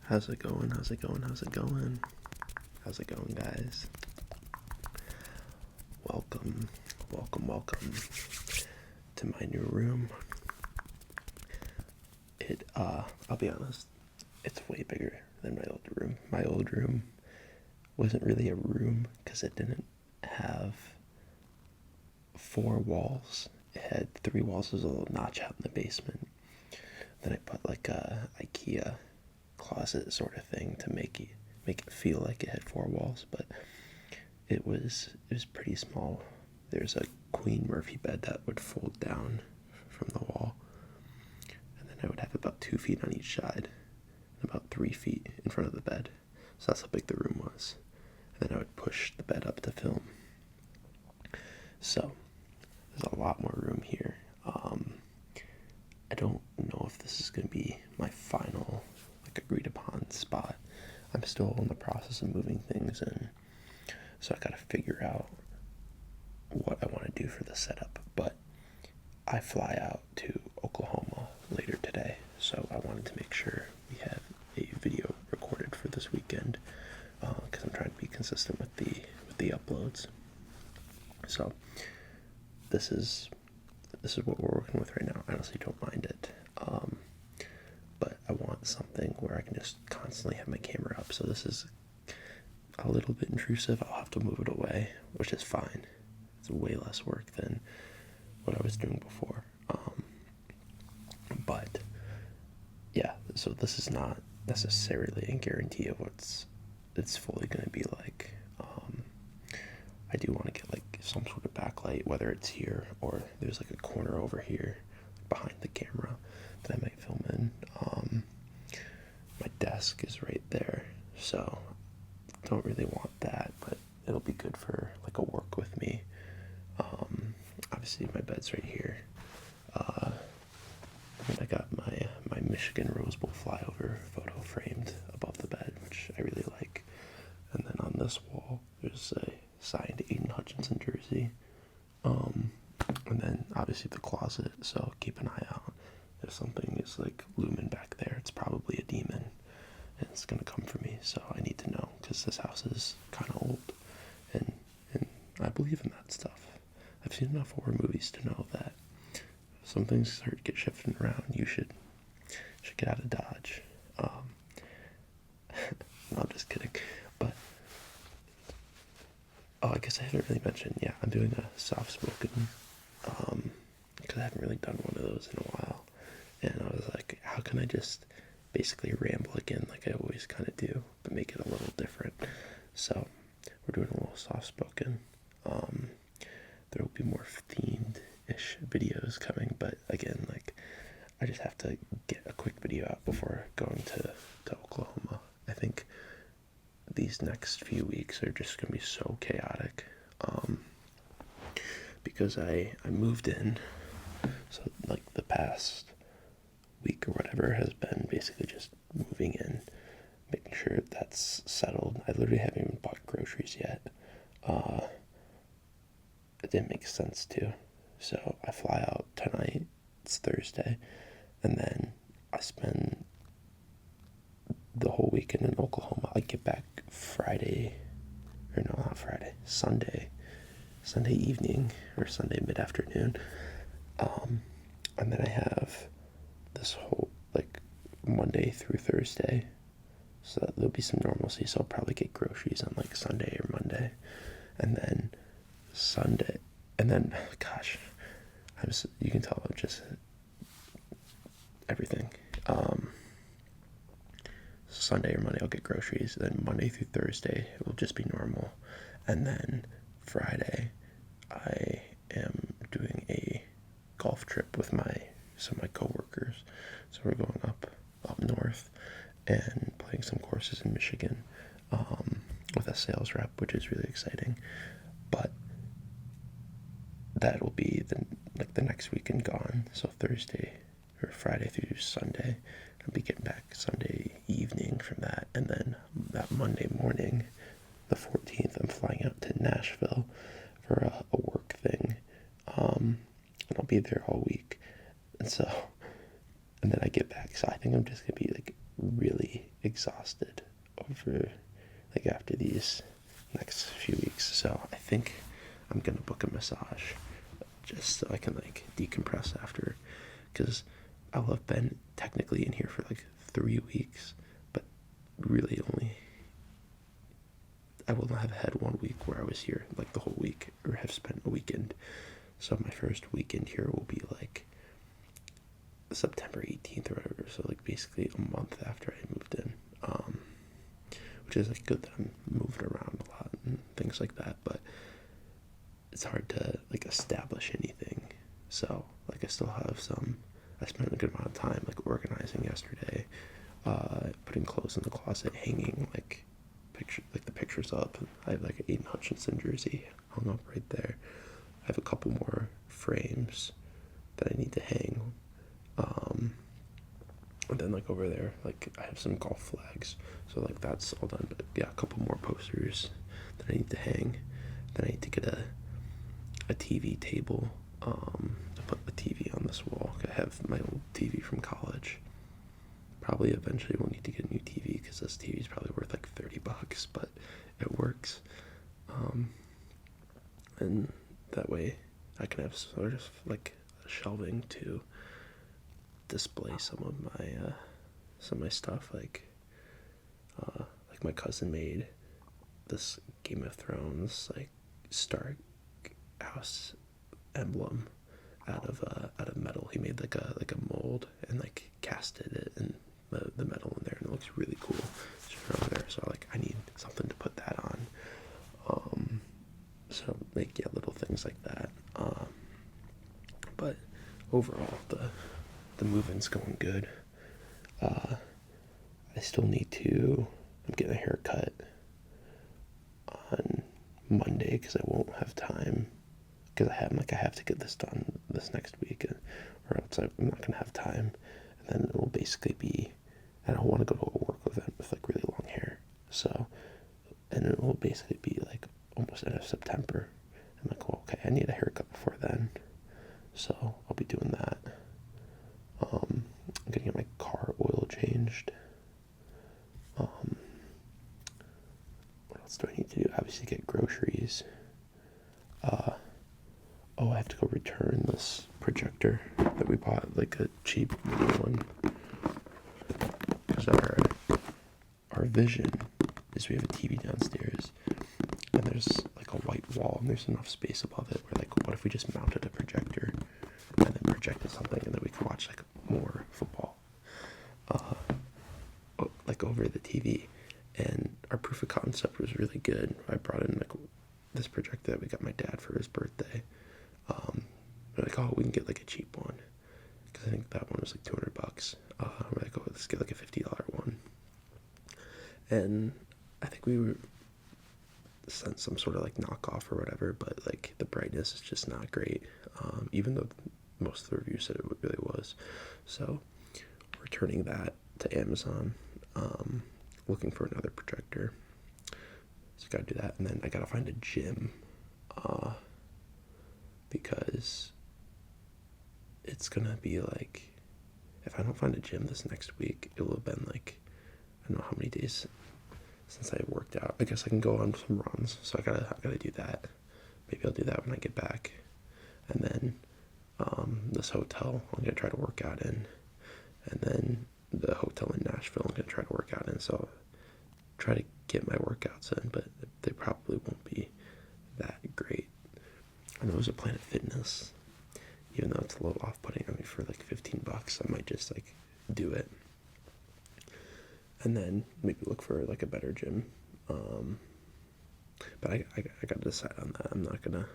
How's it going? How's it going? How's it going? How's it going, guys? Welcome to my new room. I'll be honest, it's way bigger than my old room. My old room wasn't really a room because it didn't have 4 walls. It had 3 walls. There's a little notch out in the basement. Then I put like a IKEA closet sort of thing to make it feel like it had 4 walls, but it was pretty small. There's a Queen Murphy bed that would fold down from the wall, and then I would have about 2 feet on each side and about 3 feet in front of the bed. So that's how big the room was. And then I would push the bed up to film. So there's a lot more room here. I don't know if this is going to be my final agreed upon spot. I'm still in the process of moving things in, so I gotta figure out what I want to do for the setup. But I fly out to Oklahoma later today, so I wanted to make sure we have a video recorded for this weekend, because I'm trying to be consistent with the uploads. So this is what we're working with right now. I honestly don't mind it, but I want something where I can just constantly have my camera up. So this is a little bit intrusive. I'll have to move it away, which is fine. It's way less work than what I was doing before. But yeah, so this is not necessarily a guarantee of what it's fully going to be like. I do want to get like some sort of backlight, whether it's here or there's like a corner over here behind the camera that I might film in. My desk is right there, so don't really want that, but it'll be good for like a work with me. Obviously my bed's right here. And I got my Michigan Rose Bowl flyover photo framed above the bed, which I really like. And then on this wall there's a signed Aiden Hutchinson jersey. And then obviously the closet, so keep an eye out. If something is like looming back there, it's probably a demon and it's gonna come for me, so I need to know, because this house is kind of old, and I believe in that stuff. I've seen enough horror movies to know that if some things start to get shifting around, you should get out of Dodge. No, I'm just kidding. But I guess I haven't really mentioned, yeah, I'm doing a soft-spoken, because I haven't really done one of those in a while, and I was like, how can I just basically ramble again like I always kind of do, but make it a little different? So we're doing a little soft-spoken. There will be more themed-ish videos coming, but again, like, I just have to get a quick video out before going to Oklahoma. I think these next few weeks are just going to be so chaotic, because I moved in, so like the past week or whatever has been basically just moving in, making sure that's settled. I literally haven't even bought groceries yet. It didn't make sense to, so I fly out tonight. It's Thursday, and then I spend the whole weekend in Oklahoma. I get back Sunday evening or Sunday mid-afternoon, and then I have this whole like Monday through Thursday, so there'll be some normalcy. So I'll probably get groceries on like Sunday or Monday, and then gosh, you can tell I'm just everything. Sunday or Monday I'll get groceries, then Monday through Thursday it will just be normal, and then Friday I am doing a golf trip with my coworkers. So we're going up north and playing some courses in Michigan, with a sales rep, which is really exciting. But that will be the next weekend gone. So Thursday or Friday through Sunday, I'll be getting back Sunday evening from that, and then that Monday morning, the 14th, I'm flying out to Nashville for a work thing, and I'll be there all week. And then I get back, so I think I'm just gonna be like really exhausted over, like, after these next few weeks. So I think I'm gonna book a massage just so I can, like, decompress after, because I'll have been technically in here for like 3 weeks, but really only, I will not have had 1 week where I was here like the whole week or have spent a weekend. So my first weekend here will be like September 18th or whatever, so like basically a month after I moved in, which is like good that I'm moving around a lot and things like that, but it's hard to like establish anything. So like I spent a good amount of time like organizing yesterday, putting clothes in the closet, hanging like the pictures up. I have like an Aiden Hutchinson jersey hung up right there. I have a couple more frames that I need to hang. And then like over there, like I have some golf flags, so like that's all done. But yeah, a couple more posters that I need to hang. Then I need to get a TV table, to put the TV on this wall. I have my old TV from college. Probably eventually we'll need to get a new TV because this TV is probably worth like $30, but it works. And that way I can have sort of like shelving to display some of my stuff, like my cousin made this Game of Thrones like Stark house emblem out of metal. He made like a mold and like casted it in the metal in there, and it looks really cool. It's over there, so like I need something to put that on. So like yeah, little things like that. But overall, the move-in's going good. I still need to. I'm getting a haircut on Monday because I won't have time. Because I have to get this done this next week, or else I'm not gonna have time. And then it will basically be. I don't want to go to a work event with like really long hair. So, and it will basically be like almost end of September. I'm like, well, okay, I need a haircut before then. So I'll be doing that. I'm gonna get my car oil changed. What else do I need to do? Obviously get groceries. I have to go return this projector that we bought, like a cheap video one. Because our vision is we have a TV downstairs, and there's like a white wall, and there's enough space above it. We're like, what if we just mounted a projector and then projected something, and then we could watch like more football, like over the TV. And our proof of concept was really good. I brought in like this projector that we got my dad for his birthday. We're like, oh, we can get like a cheap one, because I think that one was like $200. We're like, oh, let's get like a $50 one. And I think we sent some sort of like knockoff or whatever, but like the brightness is just not great, even though most of the reviews said it really was. So we're returning that to Amazon, looking for another projector. So gotta do that, and then I gotta find a gym, because it's gonna be like, if I don't find a gym this next week, it will have been like, I don't know how many days since I worked out. I guess I can go on some runs, so I gotta do that. Maybe I'll do that when I get back. And then this hotel I'm gonna try to work out in, and then the hotel in Nashville I'm gonna try to work out in. So try to get my workouts in, but they probably won't be that great. I know there's a Planet Fitness, even though it's a little off-putting. I mean, for like $15, I might just like do it, and then maybe look for like a better gym. But I gotta decide on that. I'm not gonna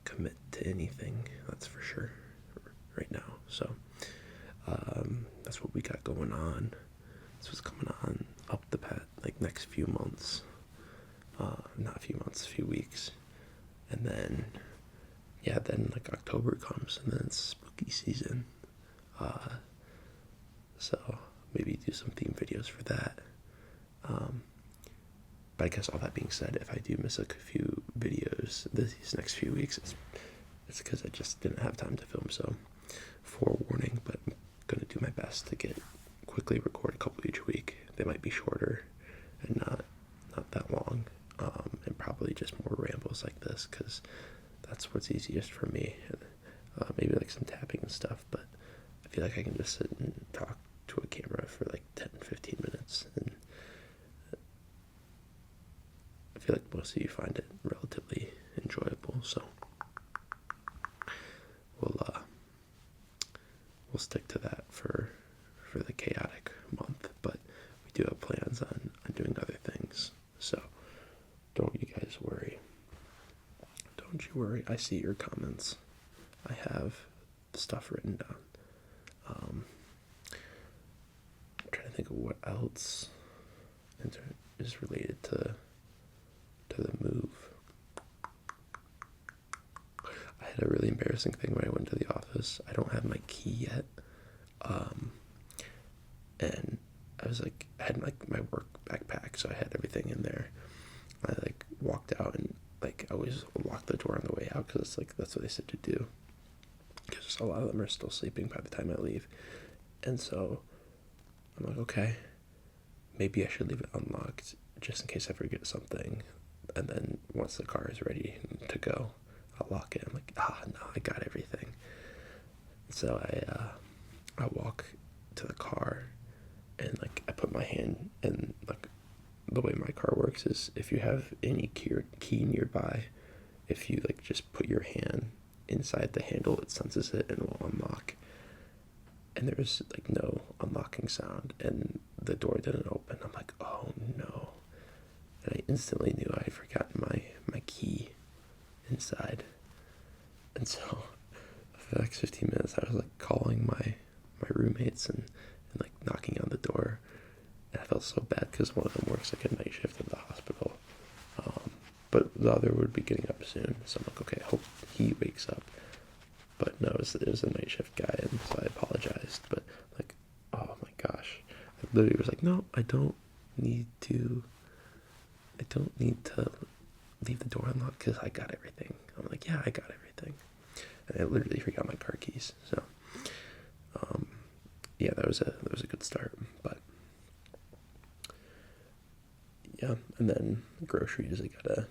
commit to anything, that's for sure, right now. So that's what we got going on. That's what's coming on up the path, like next few months. Not a few months, a few weeks. And then, yeah, then like October comes, and then it's spooky season. So maybe do some theme videos for that. But I guess all that being said, if I do miss a few videos these next few weeks, it's because I just didn't have time to film. So forewarning, but I'm gonna do my best to get quickly record a couple each week. They might be shorter and not that long, and probably just more rambles like this, because that's what's easiest for me. And, maybe like some tapping and stuff, but I feel like I can just sit and talk to a camera for like 10-15 minutes, and I feel like most of you find it relatively enjoyable, so we'll stick to that for the chaotic month, but we do have plans on doing other things, so don't you guys worry. Don't you worry. I see your comments. I have the stuff written down. I'm trying to think of what else is related to the move. I had a really embarrassing thing when I went to the office. I don't have my key yet. And I was like, I had like my work backpack, so I had everything in there. I like walked out, and like I always lock the door on the way out, because it's like that's what they said to do, because a lot of them are still sleeping by the time I leave. And so I'm like, okay, maybe I should leave it unlocked just in case I forget something, and then once the car is ready to go, I'll lock it. I'm like, no, I got everything. So I walk to the car, and like I put my hand in, like, the way my car works is if you have any key nearby, if you like just put your hand inside the handle, it senses it and will unlock. And there was like no unlocking sound, and the door didn't open. I'm like, oh no. And I instantly knew I had forgotten my key inside. And so for the next 15 minutes, I was like calling my roommates and like knocking on the door. And I felt so bad because one of them works like a night shift at the hospital. But the other would be getting up soon. So I'm like, okay, I hope he wakes up. But no, it was a night shift guy, and so I apologized. But like, oh my gosh. I literally was like, no, I don't need to leave the door unlocked because I got everything. I'm like, yeah, I got everything. And I literally forgot my car keys. So, yeah, that was a good start. But yeah, and then groceries, I gotta,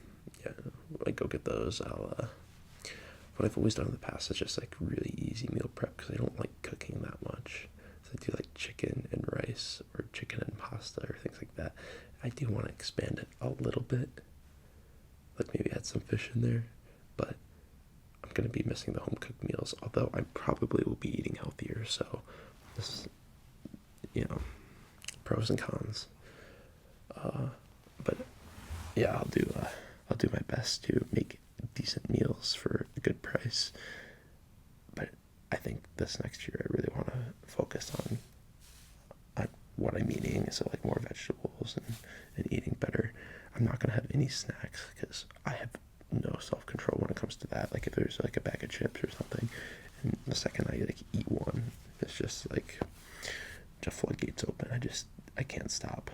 go get those. What I've always done in the past is just like really easy meal prep, because I don't like cooking that much. So I do like chicken and rice, or chicken and pasta, or things like that. I do want to expand it a little bit, like maybe add some fish in there, but I'm going to be missing the home cooked meals, although I probably will be eating healthier, so this is, pros and cons. But yeah, I'll do my best to make decent meals for a good price. But I think this next year I really want to focus on what I'm eating, so like more vegetables and eating better. I'm not gonna have any snacks because I have no self-control when it comes to that. Like if there's like a bag of chips or something, and the second I like eat one, it's just like the floodgates open. I can't stop.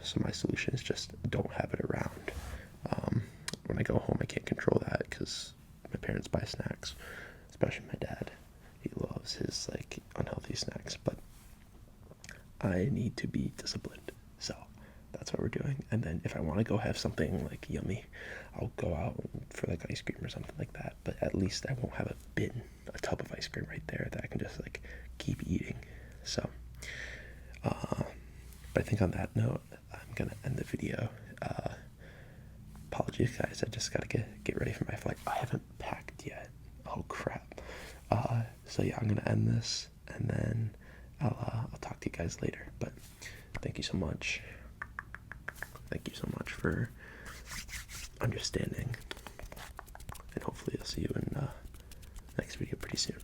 So my solution is just don't have it around. When I go home, I can't control that because my parents buy snacks, especially my dad. He loves his like unhealthy snacks, but I need to be disciplined. So that's what we're doing. And then if I want to go have something like yummy, I'll go out for like ice cream or something like that. But at least I won't have a tub of ice cream right there that I can just like keep eating. So, but I think on that note, I'm gonna end the video. Apologies guys, I just gotta get ready for my flight. I haven't packed yet. Oh crap. So yeah, I'm gonna end this, and then I'll talk to you guys later. But thank you so much. Thank you so much for understanding, and hopefully I'll see you in the next video pretty soon.